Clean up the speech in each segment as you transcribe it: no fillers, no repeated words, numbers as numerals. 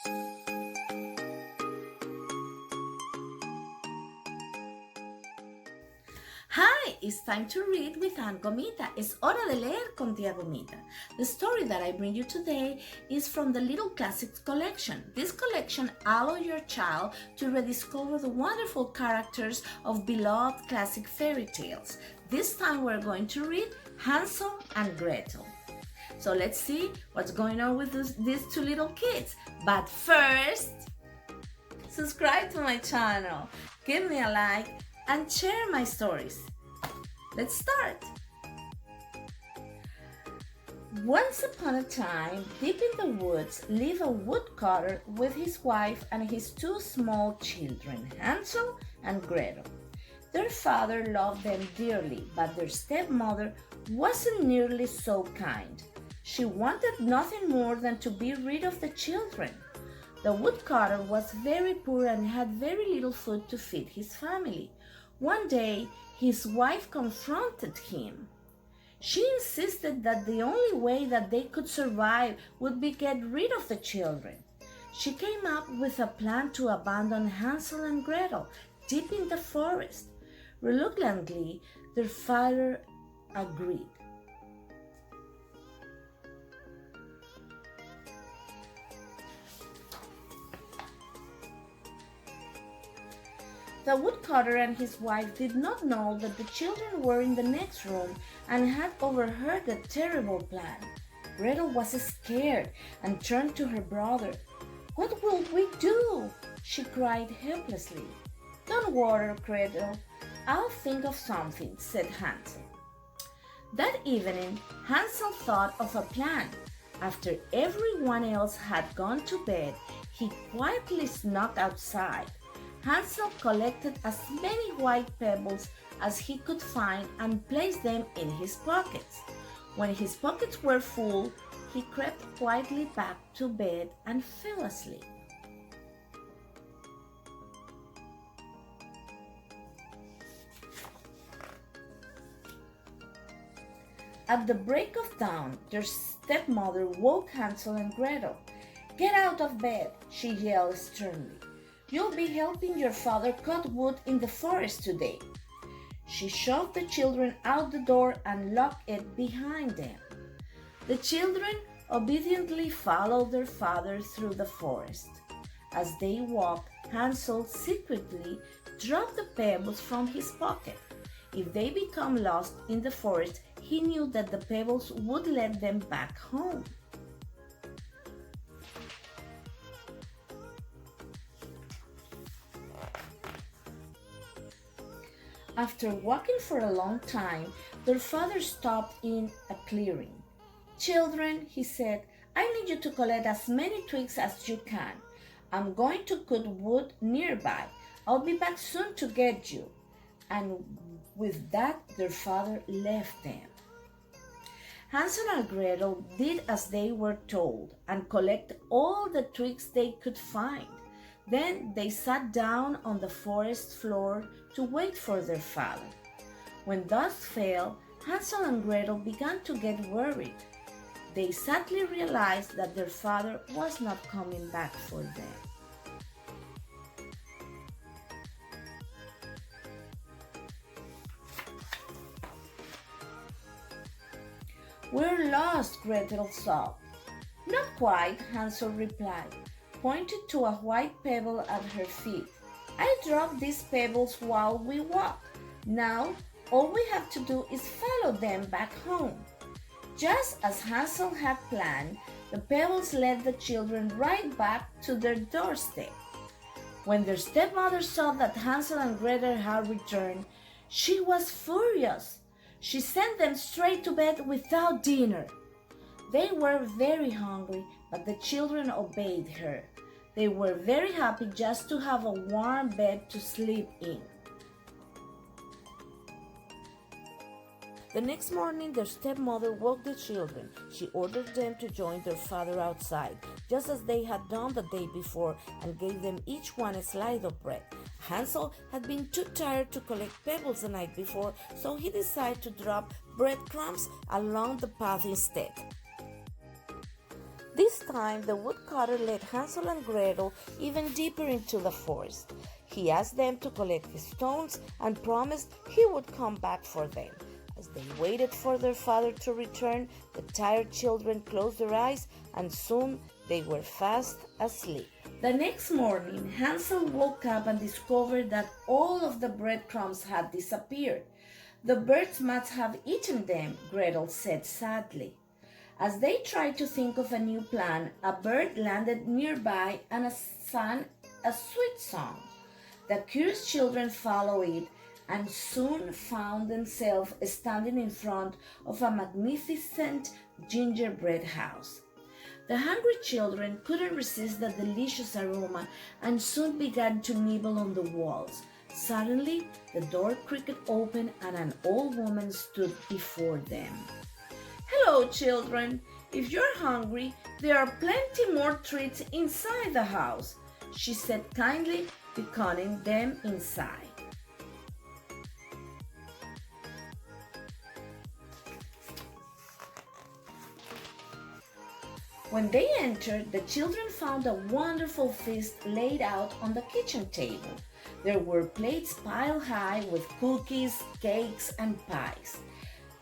Hi, it's time to read with Aunt Gomita. Es hora de leer con Tía Gomita. The story that I bring you today is from the Little Classics collection. This collection allows your child to rediscover the wonderful characters of beloved classic fairy tales. This time we're going to read Hansel and Gretel. So let's see what's going on with these two little kids. But first, subscribe to my channel, give me a like, and share my stories. Let's start. Once upon a time, deep in the woods, lived a woodcutter with his wife and his two small children, Hansel and Gretel. Their father loved them dearly, but their stepmother wasn't nearly so kind. She wanted nothing more than to be rid of the children. The woodcutter was very poor and had very little food to feed his family. One day, his wife confronted him. She insisted that the only way that they could survive would be get rid of the children. She came up with a plan to abandon Hansel and Gretel deep in the forest. Reluctantly, their father agreed. The woodcutter and his wife did not know that the children were in the next room and had overheard the terrible plan. Gretel was scared and turned to her brother. "What will we do?" she cried helplessly. "Don't worry, Gretel. I'll think of something," said Hansel. That evening, Hansel thought of a plan. After everyone else had gone to bed, he quietly snuck outside. Hansel collected as many white pebbles as he could find and placed them in his pockets. When his pockets were full, he crept quietly back to bed and fell asleep. At the break of dawn, their stepmother woke Hansel and Gretel. "Get out of bed," she yelled sternly. "You'll be helping your father cut wood in the forest today." She shoved the children out the door and locked it behind them. The children obediently followed their father through the forest. As they walked, Hansel secretly dropped the pebbles from his pocket. If they became lost in the forest, he knew that the pebbles would lead them back home. After walking for a long time, their father stopped in a clearing. "Children," he said, "I need you to collect as many twigs as you can. I'm going to cut wood nearby. I'll be back soon to get you." And with that, their father left them. Hansel and Gretel did as they were told and collected all the twigs they could find. Then they sat down on the forest floor to wait for their father. When dusk fell, Hansel and Gretel began to get worried. They sadly realized that their father was not coming back for them. "We're lost," Gretel sobbed. "Not quite," Hansel replied, pointed to a white pebble at her feet. "I dropped these pebbles while we walked. Now, all we have to do is follow them back home." Just as Hansel had planned, the pebbles led the children right back to their doorstep. When their stepmother saw that Hansel and Gretel had returned, she was furious. She sent them straight to bed without dinner. They were very hungry, but the children obeyed her. They were very happy just to have a warm bed to sleep in. The next morning, their stepmother woke the children. She ordered them to join their father outside, just as they had done the day before, and gave them each one a slice of bread. Hansel had been too tired to collect pebbles the night before, so he decided to drop breadcrumbs along the path instead. This time, the woodcutter led Hansel and Gretel even deeper into the forest. He asked them to collect the stones and promised he would come back for them. As they waited for their father to return, the tired children closed their eyes and soon they were fast asleep. The next morning, Hansel woke up and discovered that all of the breadcrumbs had disappeared. The birds must have eaten them, Gretel said sadly. As they tried to think of a new plan, a bird landed nearby and sang a sweet song. The curious children followed it and soon found themselves standing in front of a magnificent gingerbread house. The hungry children couldn't resist the delicious aroma and soon began to nibble on the walls. Suddenly, the door creaked open and an old woman stood before them. "Hello, children. If you're hungry, there are plenty more treats inside the house," she said kindly, beckoning them inside. When they entered, the children found a wonderful feast laid out on the kitchen table. There were plates piled high with cookies, cakes, and pies.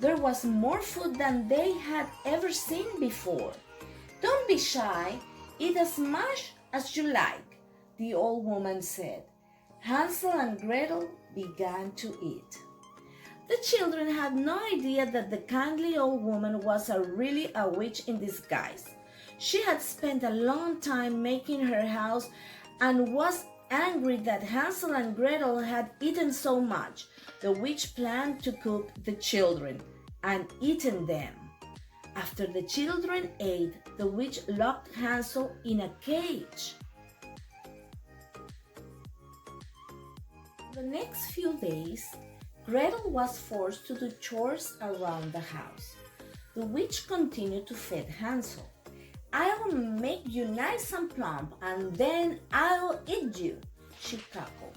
There was more food than they had ever seen before. "Don't be shy. Eat as much as you like," the old woman said. Hansel and Gretel began to eat. The children had no idea that the kindly old woman was really a witch in disguise. She had spent a long time making her house and was angry that Hansel and Gretel had eaten so much. The witch planned to cook the children and eaten them. After the children ate, the witch locked Hansel in a cage. The next few days, Gretel was forced to do chores around the house. The witch continued to feed Hansel. "I'll make you nice and plump, and then I'll eat you," she cackled.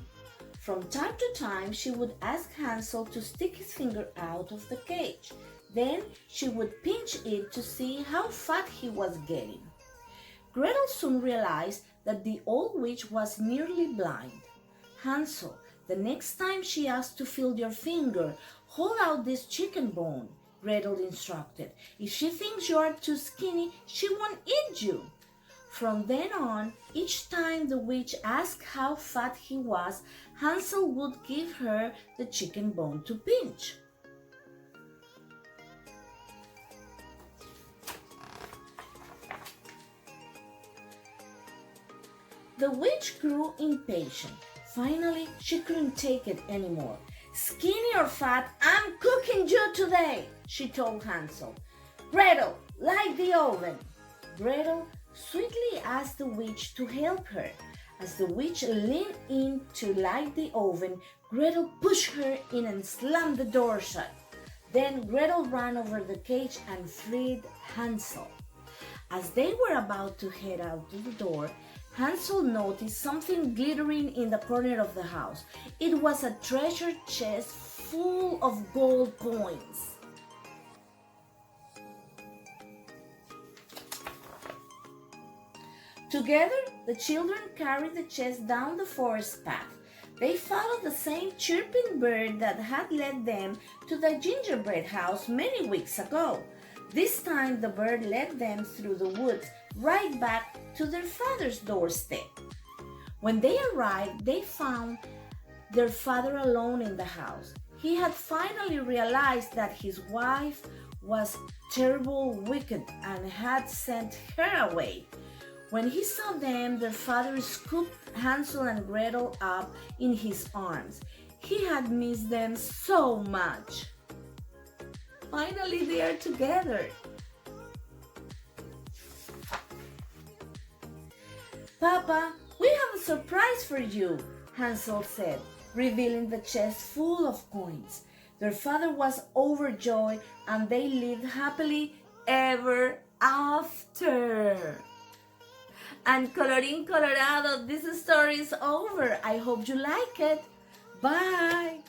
From time to time, she would ask Hansel to stick his finger out of the cage. Then she would pinch it to see how fat he was getting. Gretel soon realized that the old witch was nearly blind. "Hansel, the next time she asks to feel your finger, hold out this chicken bone," Gretel instructed. "If she thinks you are too skinny, she won't eat you." From then on, each time the witch asked how fat he was, Hansel would give her the chicken bone to pinch. The witch grew impatient. Finally, she couldn't take it anymore. "Skinny or fat, I'm cooking you today," she told Hansel. "Gretel, light the oven." Gretel sweetly asked the witch to help her. As the witch leaned in to light the oven, Gretel pushed her in and slammed the door shut. Then Gretel ran over the cage and freed Hansel. As they were about to head out to the door, Hansel noticed something glittering in the corner of the house. It was a treasure chest full of gold coins. Together, the children carried the chest down the forest path. They followed the same chirping bird that had led them to the gingerbread house many weeks ago. This time, the bird led them through the woods right back to their father's doorstep. When they arrived, they found their father alone in the house. He had finally realized that his wife was terrible, wicked, and had sent her away. When he saw them, their father scooped Hansel and Gretel up in his arms. He had missed them so much. Finally, they are together. "Papa, we have a surprise for you," Hansel said, revealing the chest full of coins. Their father was overjoyed and they lived happily ever after. And colorín colorado, this story is over. I hope you like it. Bye.